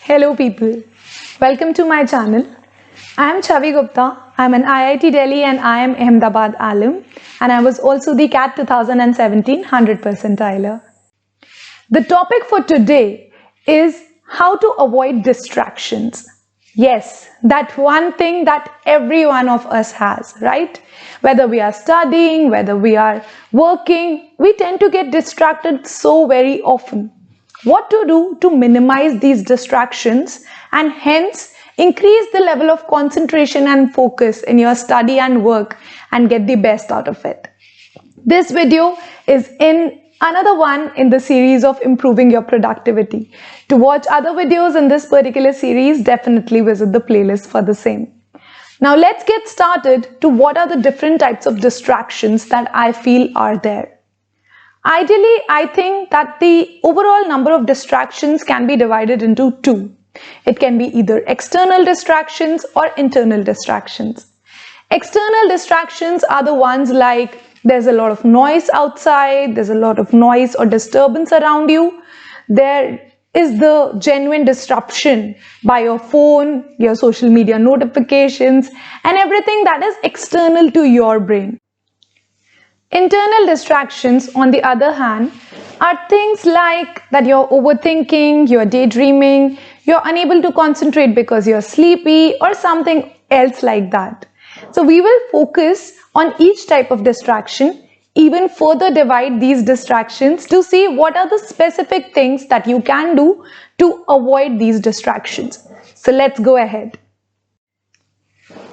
Hello people, welcome to my channel. I am Chavi Gupta. I am an IIT Delhi and IIM Ahmedabad alum, and I was also the CAT 2017 100 percentiler. The topic for today is how to avoid distractions. Yes, that one thing that every one of us has, right? Whether we are studying, whether we are working, we tend to get distracted so very often. What to do to minimize these distractions and hence increase the level of concentration and focus in your study and work and get the best out of it. This video is in another one in the series of improving your productivity. To watch other videos in this particular series, definitely visit the playlist for the same. Now let's get started to what are the different types of distractions that I feel are there. Ideally, I think that the overall number of distractions can be divided into two. It can be either external distractions or internal distractions. External distractions are the ones like there's a lot of noise outside, there's a lot of noise or disturbance around you. There is the genuine disruption by your phone, your social media notifications, and everything that is external to your brain. Internal distractions, on the other hand, are things like that you're overthinking, you're daydreaming, you're unable to concentrate because you're sleepy or something else like that. So we will focus on each type of distraction, even further divide these distractions to see what are the specific things that you can do to avoid these distractions. So let's go ahead.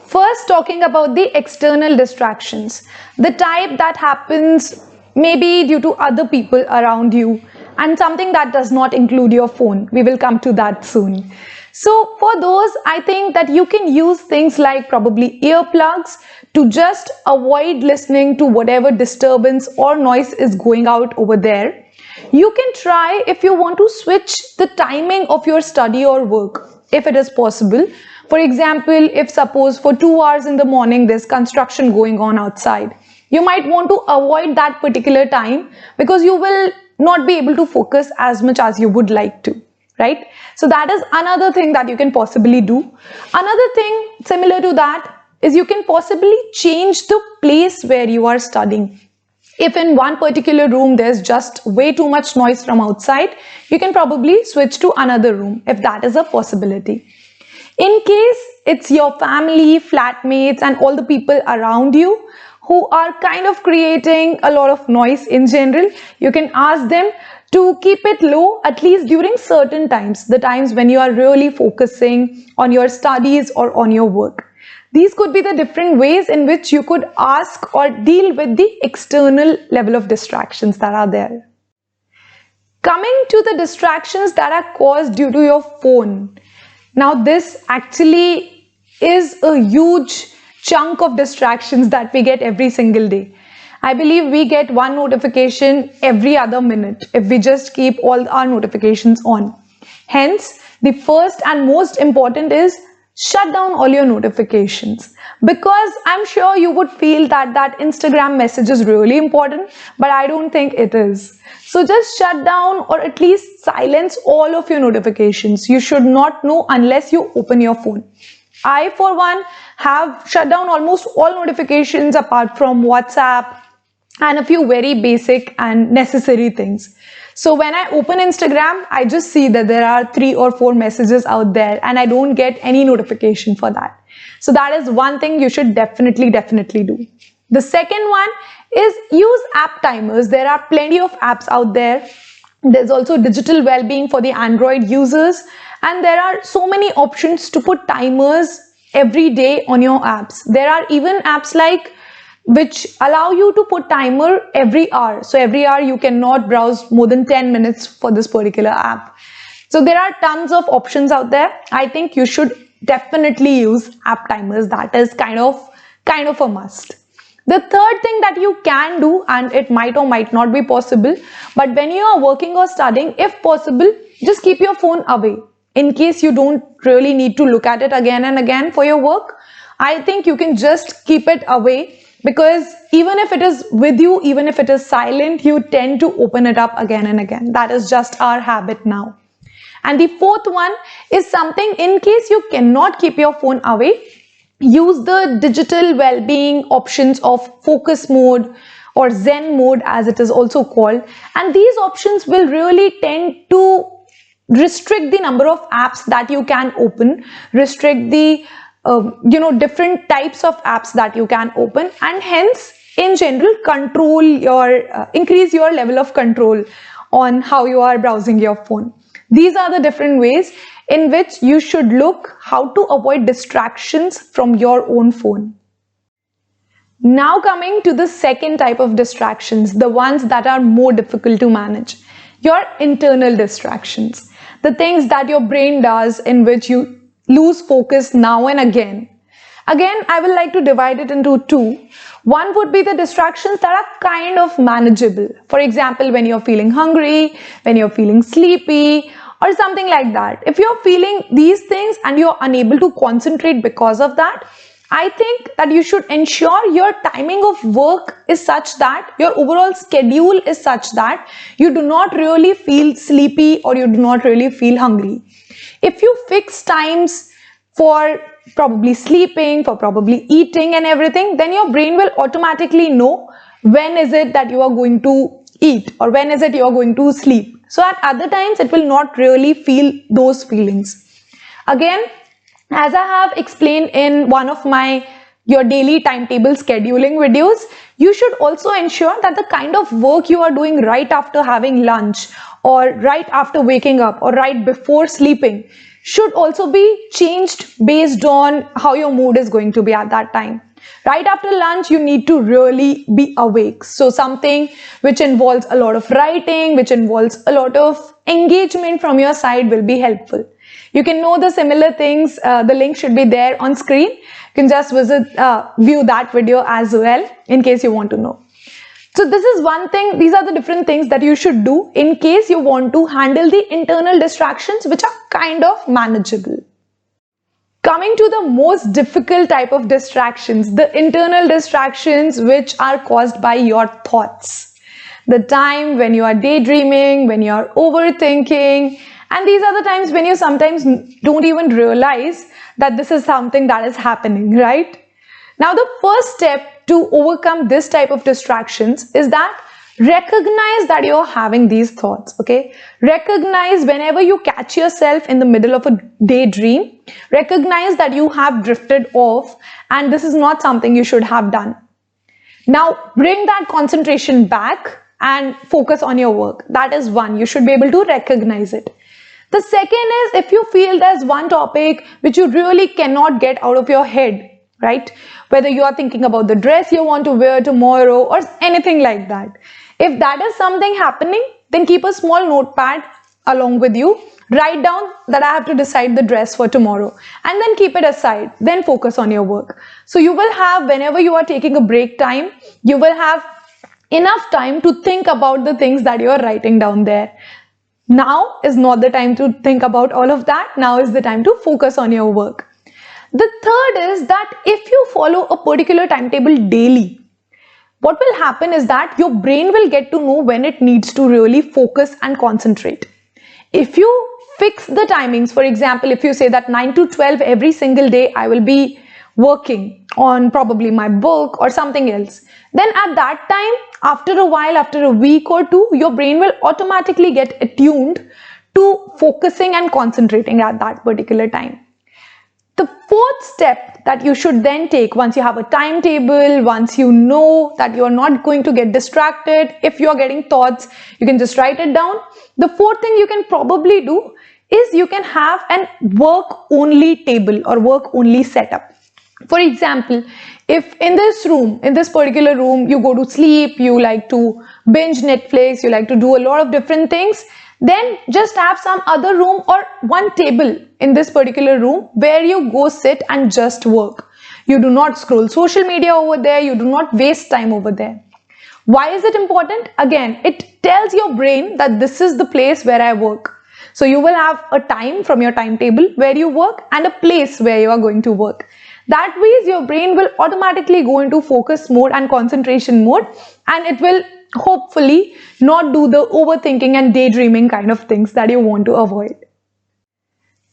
First, talking about the external distractions, the type that happens maybe due to other people around you and something that does not include your phone. We will come to that soon. So for those, I think that you can use things like probably earplugs to just avoid listening to whatever disturbance or noise is going out over there. You can try if you want to switch the timing of your study or work, if it is possible. For example, if suppose for 2 hours in the morning there's construction going on outside, you might want to avoid that particular time because you will not be able to focus as much as you would like to, right? So that is another thing that you can possibly do. Another thing similar to that is you can possibly change the place where you are studying. If in one particular room there's just way too much noise from outside, you can probably switch to another room if that is a possibility. In case it's your family, flatmates, and all the people around you who are kind of creating a lot of noise in general, you can ask them to keep it low at least during certain times, the times when you are really focusing on your studies or on your work. These could be the different ways in which you could ask or deal with the external level of distractions that are there. Coming to the distractions that are caused due to your phone. Now this actually is a huge chunk of distractions that we get every single day. I believe we get one notification every other minute if we just keep all our notifications on. Hence, the first and most important is shut down all your notifications, because I'm sure you would feel that Instagram message is really important, but I don't think it is. So just shut down or at least silence all of your notifications. You should not know unless you open your phone. I, for one, have shut down almost all notifications apart from WhatsApp and a few very basic and necessary things. So when I open Instagram, I just see that there are 3 or 4 messages out there and I don't get any notification for that. So that is one thing you should definitely do. The second one is use app timers. There are plenty of apps out there. There's also digital well-being for the Android users, and there are so many options to put timers every day on your apps. There are even apps like which allow you to put timer every hour. So every hour you cannot browse more than 10 minutes for this particular app. So there are tons of options out there. I think you should definitely use app timers. That is kind of a must. The third thing that you can do, and it might or might not be possible, but when you are working or studying, if possible, just keep your phone away. In case you don't really need to look at it again and again for your work, I think you can just keep it away, because even if it is with you, even if it is silent, you tend to open it up again and again. That is just our habit now. And the fourth one is something, in case you cannot keep your phone away, use the digital well-being options of focus mode or Zen mode as it is also called. And these options will really tend to restrict the number of apps that you can open, restrict the different types of apps that you can open, and hence in general control your increase your level of control on how you are browsing your phone. These are the different ways in which you should look how to avoid distractions from your own phone. Now coming to the second type of distractions, the ones that are more difficult to manage. Your internal distractions, the things that your brain does in which you lose focus now and again. Again, I will like to divide it into two. One would be the distractions that are kind of manageable. For example, when you're feeling hungry, when you're feeling sleepy, or something like that. If you're feeling these things and you're unable to concentrate because of that, I think that you should ensure your timing of work is such that your overall schedule is such that you do not really feel sleepy or you do not really feel hungry. If you fix times for probably sleeping, for probably eating and everything, then your brain will automatically know when is it that you are going to eat or when is it you are going to sleep. So at other times it will not really feel those feelings. Again, as I have explained in one of my your daily timetable scheduling videos, you should also ensure that the kind of work you are doing right after having lunch or right after waking up or right before sleeping should also be changed based on how your mood is going to be at that time. Right after lunch, you need to really be awake. So something which involves a lot of writing, which involves a lot of engagement from your side will be helpful. You can know the similar things. The link should be there on screen. You can just view that video as well in case you want to know. So this is one thing. These are the different things that you should do in case you want to handle the internal distractions which are kind of manageable. Coming to the most difficult type of distractions, the internal distractions which are caused by your thoughts. The time when you are daydreaming, when you are overthinking, and these are the times when you sometimes don't even realize that this is something that is happening, right? Now, the first step to overcome this type of distractions is that recognize that you're having these thoughts, okay? Recognize whenever you catch yourself in the middle of a daydream, recognize that you have drifted off and this is not something you should have done. Now, bring that concentration back and focus on your work. That is one. You should be able to recognize it. The second is if you feel there's one topic which you really cannot get out of your head, right? Whether you are thinking about the dress you want to wear tomorrow or anything like that. If that is something happening, then keep a small notepad along with you. Write down that I have to decide the dress for tomorrow and then keep it aside. Then focus on your work. So you will have, whenever you are taking a break time, you will have enough time to think about the things that you are writing down there. Now is not the time to think about all of that. Now is the time to focus on your work. The third is that if you follow a particular timetable daily, what will happen is that your brain will get to know when it needs to really focus and concentrate. If you fix the timings, for example, if you say that 9 to 12 every single day I will be working on probably my book or something else, then at that time, after a while, after a week or two, your brain will automatically get attuned to focusing and concentrating at that particular time. The fourth step that you should then take once you have a timetable, once you know that you are not going to get distracted, if you are getting thoughts, you can just write it down. The fourth thing you can probably do is you can have an work only table or work only setup. For example, if in this particular room, you go to sleep, you like to binge Netflix, you like to do a lot of different things, then just have some other room or one table in this particular room where you go sit and just work. You do not scroll social media over there, you do not waste time over there. Why is it important? Again, it tells your brain that this is the place where I work. So you will have a time from your timetable where you work and a place where you are going to work. That way, your brain will automatically go into focus mode and concentration mode, and it will hopefully not do the overthinking and daydreaming kind of things that you want to avoid.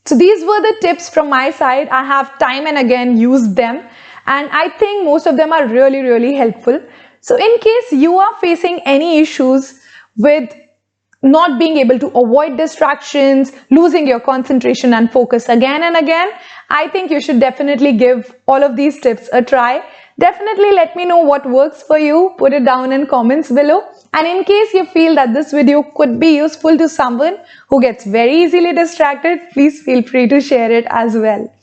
So these were the tips from my side. I have time and again used them, and I think most of them are really, really helpful. So in case you are facing any issues with not being able to avoid distractions, losing your concentration and focus again and again, I think you should definitely give all of these tips a try. Definitely let me know what works for you. Put it down in comments below. And in case you feel that this video could be useful to someone who gets very easily distracted, please feel free to share it as well.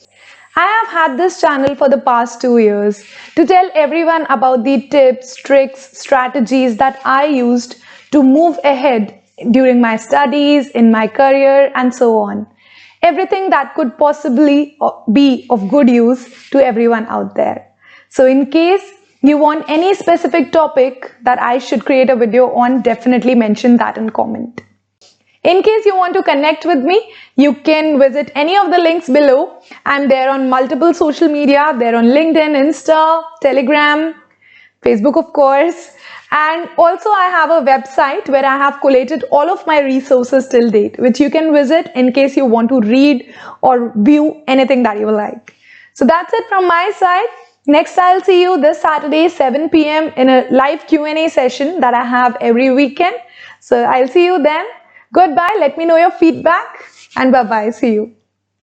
I have had this channel for the past 2 years to tell everyone about the tips, tricks, strategies that I used to move ahead during my studies, in my career, and so on. Everything that could possibly be of good use to everyone out there. So in case you want any specific topic that I should create a video on, definitely mention that in comment. In case you want to connect with me, you can visit any of the links below. I'm there on multiple social media. There on LinkedIn, Insta, Telegram, Facebook of course. And also I have a website where I have collated all of my resources till date, which you can visit in case you want to read or view anything that you like. So that's it from my side. Next, I'll see you this Saturday, 7 p.m. in a live Q&A session that I have every weekend. So I'll see you then. Goodbye. Let me know your feedback and bye-bye. See you.